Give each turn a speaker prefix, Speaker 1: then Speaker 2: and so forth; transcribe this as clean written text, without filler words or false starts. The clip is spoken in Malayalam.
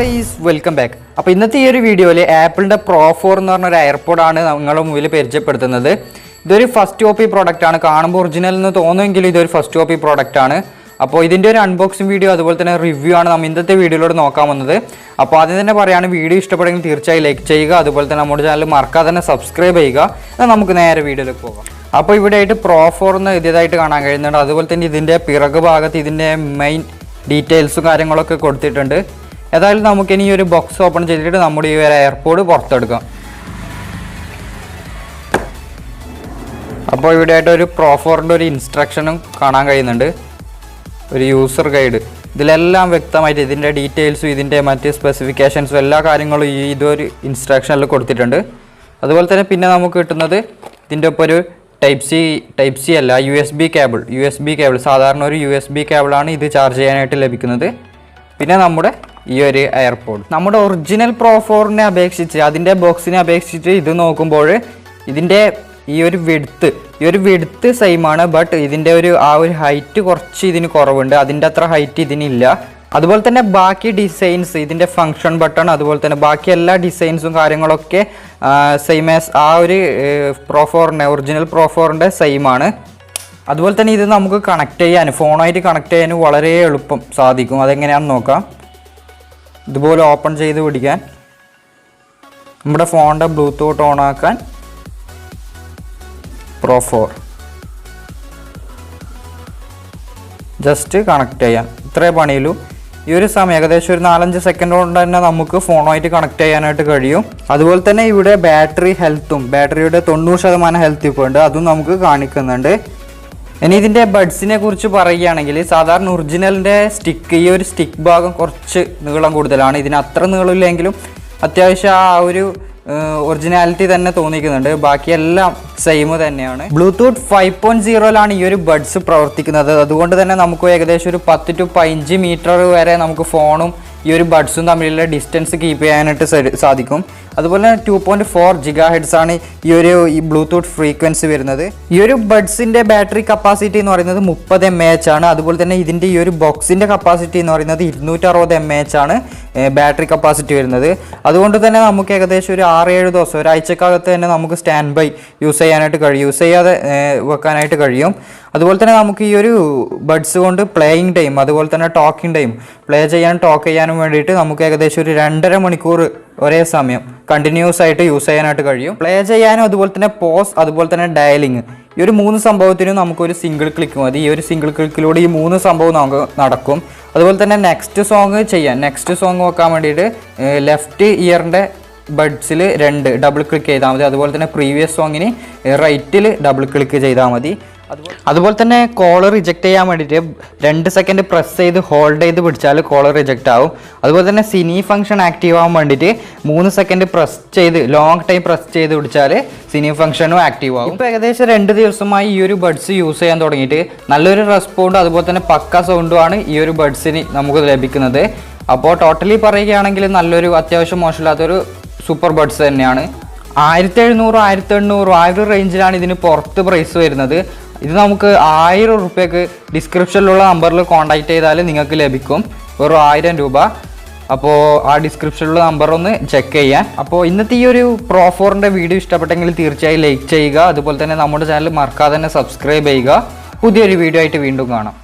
Speaker 1: guys, welcome back. അപ്പോൾ ഇന്നത്തെ ഈ ഒരു വീഡിയോയിൽ ആപ്പിളിന്റെ Pro 4 എന്ന് പറഞ്ഞ ഒരു എയർപോഡ് ആണ് നിങ്ങളുടെ മുന്നിൽ പരിചയപ്പെടുത്തുന്നത്. ഇതൊരു ഫസ്റ്റ് കോപ്പി പ്രോഡക്റ്റ് ആണ്. കാണുമ്പോൾ ഒറിജിനൽ എന്ന് തോന്നുമെങ്കിലും ഇതൊരു ഫസ്റ്റ് കോപ്പി പ്രോഡക്റ്റ് ആണ്. അപ്പോൾ ഇതിന്റെ ഒരു അൺബോക്സിംഗ് വീഡിയോ അതുപോലെ തന്നെ റിവ്യൂ ആണ് നമ്മൾ ഇന്നത്തെ വീഡിയോയിലൂടെ നോക്കാൻ പോകുന്നത്. അപ്പോൾ ആദ്യം തന്നെ പറയാണ്, വീഡിയോ ഇഷ്ടപ്പെടുമെങ്കിൽ തീർച്ചയായും ലൈക്ക് ചെയ്യുക, അതുപോലെ തന്നെ നമ്മുടെ ചാനൽ മറക്കാതെ തന്നെ സബ്സ്ക്രൈബ് ചെയ്യുക. എന്നാൽ നമുക്ക് നേരെ വീഡിയോയിലേക്ക് പോകാം. അപ്പോൾ ഇവിടെ ആയിട്ട് Pro 4 എന്ന് എഴുതിയതായിട്ട് കാണാൻ കഴിയുന്നുണ്ട്. അതുപോലെ തന്നെ ഇതിന്റെ പിറകു ഭാഗത്ത് ഇതിന്റെ മെയിൻ ഡീറ്റെയിൽസും കാര്യങ്ങളൊക്കെ കൊടുത്തിട്ടുണ്ട്. ഏതായാലും നമുക്കിനി ഈ ഒരു ബോക്സ് ഓപ്പൺ ചെയ്തിട്ട് നമ്മുടെ ഈ ഒരു എയർപോഡ് പുറത്തെടുക്കാം. അപ്പോൾ ഇവിടെ ആയിട്ട് ഒരു Pro 4ൻ്റെ ഒരു ഇൻസ്ട്രക്ഷനും കാണാൻ കഴിയുന്നുണ്ട്, ഒരു യൂസർ ഗൈഡ്. ഇതിലെല്ലാം വ്യക്തമായിട്ട് ഇതിൻ്റെ ഡീറ്റെയിൽസും ഇതിൻ്റെ മറ്റ് സ്പെസിഫിക്കേഷൻസും എല്ലാ കാര്യങ്ങളും ഇതൊരു ഇൻസ്ട്രക്ഷനിൽ കൊടുത്തിട്ടുണ്ട്. അതുപോലെ തന്നെ പിന്നെ നമുക്ക് കിട്ടുന്നത് ഇതിൻ്റെ ഒപ്പം ഒരു ടൈപ്പ് സി അല്ല, യു എസ് ബി കേബിൾ. സാധാരണ ഒരു USB കേബിളാണ് ഇത് ചാർജ് ചെയ്യാനായിട്ട് ലഭിക്കുന്നത്. പിന്നെ നമ്മുടെ ഈ ഒരു എയർപോഡ് നമ്മുടെ ഒറിജിനൽ Pro 4നെ അപേക്ഷിച്ച്, അതിൻ്റെ ബോക്സിനെ അപേക്ഷിച്ച് ഇത് നോക്കുമ്പോൾ ഇതിൻ്റെ ഈ ഒരു വിഡ്ത്ത് സെയിം ആണ്. ബട്ട് ഇതിൻ്റെ ഒരു ഹൈറ്റ് കുറച്ച് ഇതിന് കുറവുണ്ട്, അതിൻ്റെ അത്ര ഹൈറ്റ് ഇതിനില്ല. അതുപോലെ തന്നെ ബാക്കി ഡിസൈൻസ്, ഇതിൻ്റെ ഫങ്ഷൻ ബട്ടൺ, അതുപോലെ തന്നെ ബാക്കി എല്ലാ ഡിസൈൻസും കാര്യങ്ങളൊക്കെ സെയിം ആസ് ആ ഒരു Pro 4ൻ്റെ ഒറിജിനൽ Pro 4ൻ്റെ സെയിം ആണ്. അതുപോലെ തന്നെ ഇത് നമുക്ക് കണക്ട് ചെയ്യാൻ, ഫോണായിട്ട് കണക്ട് ചെയ്യാൻ വളരെ എളുപ്പം സാധിക്കും. അതെങ്ങനെയാണെന്ന് നോക്കാം. ഇതുപോലെ ഓപ്പൺ ചെയ്ത് പിടിക്കാൻ, നമ്മുടെ ഫോണിൻ്റെ ബ്ലൂടൂത്ത് ഓൺ ആക്കാൻ, Pro 4 ജസ്റ്റ് കണക്ട് ചെയ്യാൻ, ഇത്രേ പണിയുള്ളൂ. ഈ ഒരു സമയം ഏകദേശം ഒരു 4-5 സെക്കൻഡ് കൊണ്ട് തന്നെ നമുക്ക് ഫോണുമായിട്ട് കണക്ട് ചെയ്യാനായിട്ട് കഴിയും. അതുപോലെ തന്നെ ഇവിടെ ബാറ്ററി ഹെൽത്തും, ബാറ്ററിയുടെ 90% ഹെൽത്ത് ഇപ്പോൾ ഉണ്ട്, അതും നമുക്ക് കാണിക്കുന്നുണ്ട്. ഇനി ഇതിൻ്റെ ബഡ്സിനെ കുറിച്ച് പറയുകയാണെങ്കിൽ, സാധാരണ ഒറിജിനലിൻ്റെ ഈ ഒരു സ്റ്റിക്ക് ഭാഗം കുറച്ച് നീളം കൂടുതലാണ്. ഇതിന് അത്ര നീളമില്ലെങ്കിലും അത്യാവശ്യം ആ ഒരു ഒറിജിനാലിറ്റി തന്നെ തോന്നിക്കുന്നുണ്ട്. ബാക്കിയെല്ലാം സെയിം തന്നെയാണ്. ബ്ലൂടൂത്ത് 5.0ലാണ് ഈ ഒരു ബഡ്സ് പ്രവർത്തിക്കുന്നത്. അതുകൊണ്ട് തന്നെ നമുക്ക് ഏകദേശം ഒരു 10 to 15 മീറ്റർ വരെ നമുക്ക് ഫോണും ഈ ഒരു ബഡ്സും തമ്മിലുള്ള ഡിസ്റ്റൻസ് കീപ്പ് ചെയ്യാനായിട്ട് സാധിക്കും. അതുപോലെ 2.4 GHz ആണ് ഈ ബ്ലൂടൂത്ത് ഫ്രീക്വൻസി വരുന്നത്. ഈ ഒരു ബഡ്സിൻ്റെ ബാറ്ററി കപ്പാസിറ്റി എന്ന് പറയുന്നത് 30 mAh ആണ്. അതുപോലെ തന്നെ ഇതിൻ്റെ ഈ ഒരു ബോക്സിൻ്റെ കപ്പാസിറ്റി എന്ന് പറയുന്നത് 260 mAh ആണ് ബാറ്ററി കപ്പാസിറ്റി വരുന്നത്. അതുകൊണ്ട് തന്നെ നമുക്ക് ഏകദേശം ഒരു 6-7 ദിവസം, ഒരാഴ്ചക്കകത്ത് തന്നെ നമുക്ക് സ്റ്റാൻഡ് ബൈ യൂസ് ചെയ്യാതെ വെക്കാനായിട്ട് കഴിയും. അതുപോലെ തന്നെ നമുക്ക് ഈ ഒരു ബഡ്സ് കൊണ്ട് പ്ലേയിങ് ടൈം, അതുപോലെ തന്നെ ടോക്കിംഗ് ടൈം, പ്ലേ ചെയ്യാനും ടോക്ക് ചെയ്യാനും വേണ്ടിയിട്ട് നമുക്ക് ഏകദേശം ഒരു 2.5 മണിക്കൂർ ഒരേ സമയം കണ്ടിന്യൂസ് ആയിട്ട് യൂസ് ചെയ്യാനായിട്ട് കഴിയും. പ്ലേ ചെയ്യാനും അതുപോലെ തന്നെ പോസ്, അതുപോലെ തന്നെ ഡയലിങ്, ഈ ഒരു 3 സംഭവത്തിനും നമുക്കൊരു സിംഗിൾ ക്ലിക്ക് മതി. ഈ ഒരു സിംഗിൾ ക്ലിക്കിലൂടെ ഈ 3 സംഭവം നമുക്ക് നടക്കും. അതുപോലെ തന്നെ നെക്സ്റ്റ് സോങ് വെക്കാൻ വേണ്ടിയിട്ട് ലെഫ്റ്റ് ഇയറിൻ്റെ ബഡ്സിൽ 2 ഡബിൾ ക്ലിക്ക് ചെയ്താൽ മതി. അതുപോലെ തന്നെ പ്രീവിയസ് സോങ്ങിന് റൈറ്റിൽ ഡബിൾ ക്ലിക്ക് ചെയ്താൽ മതി. അതുപോലെ തന്നെ കോളർ റിജക്റ്റ് ചെയ്യാൻ വേണ്ടിയിട്ട് 2 സെക്കൻഡ് പ്രസ് ചെയ്ത് ഹോൾഡ് ചെയ്ത് പിടിച്ചാൽ കോളർ റിജക്റ്റ് ആവും. അതുപോലെ തന്നെ സിനി ഫംഗ്ഷൻ ആക്റ്റീവ് ആവാൻ വേണ്ടിയിട്ട് 3 സെക്കൻഡ് ലോങ് ടൈം പ്രസ് ചെയ്ത് പിടിച്ചാൽ സിനി ഫംഗ്ഷനും ആക്റ്റീവ് ആവും. ഇപ്പോൾ ഏകദേശം 2 ദിവസമായി ഈ ഒരു ബഡ്സ് യൂസ് ചെയ്യാൻ തുടങ്ങിയിട്ട് നല്ലൊരു റെസ്പോണ്ടും അതുപോലെ തന്നെ പക്ക സൗണ്ടുമാണ് ഈ ഒരു ബഡ്സിന് നമുക്ക് ലഭിക്കുന്നത്. അപ്പോൾ ടോട്ടലി പറയുകയാണെങ്കിൽ നല്ലൊരു, അത്യാവശ്യം മോശമില്ലാത്തൊരു സൂപ്പർ ബഡ്സ് തന്നെയാണ്. 1700-1800 ആ ഒരു റേഞ്ചിലാണ് ഇതിന് പുറത്ത് പ്രൈസ് വരുന്നത്. ഇത് നമുക്ക് 1000 രൂപയ്ക്ക് ഡിസ്ക്രിപ്ഷനിലുള്ള നമ്പറിൽ കോൺടാക്ട് ചെയ്താൽ നിങ്ങൾക്ക് ലഭിക്കും, വെറും 1000 രൂപ. അപ്പോൾ ആ ഡിസ്ക്രിപ്ഷനിലുള്ള നമ്പർ ഒന്ന് ചെക്ക് ചെയ്യാൻ. അപ്പോൾ ഇന്നത്തെ ഈ ഒരു Pro 4ൻ്റെ വീഡിയോ ഇഷ്ടപ്പെട്ടെങ്കിൽ തീർച്ചയായും ലൈക്ക് ചെയ്യുക. അതുപോലെ തന്നെ നമ്മുടെ ചാനൽ മറക്കാതെ തന്നെ സബ്സ്ക്രൈബ് ചെയ്യുക. പുതിയൊരു വീഡിയോ ആയിട്ട് വീണ്ടും കാണാം.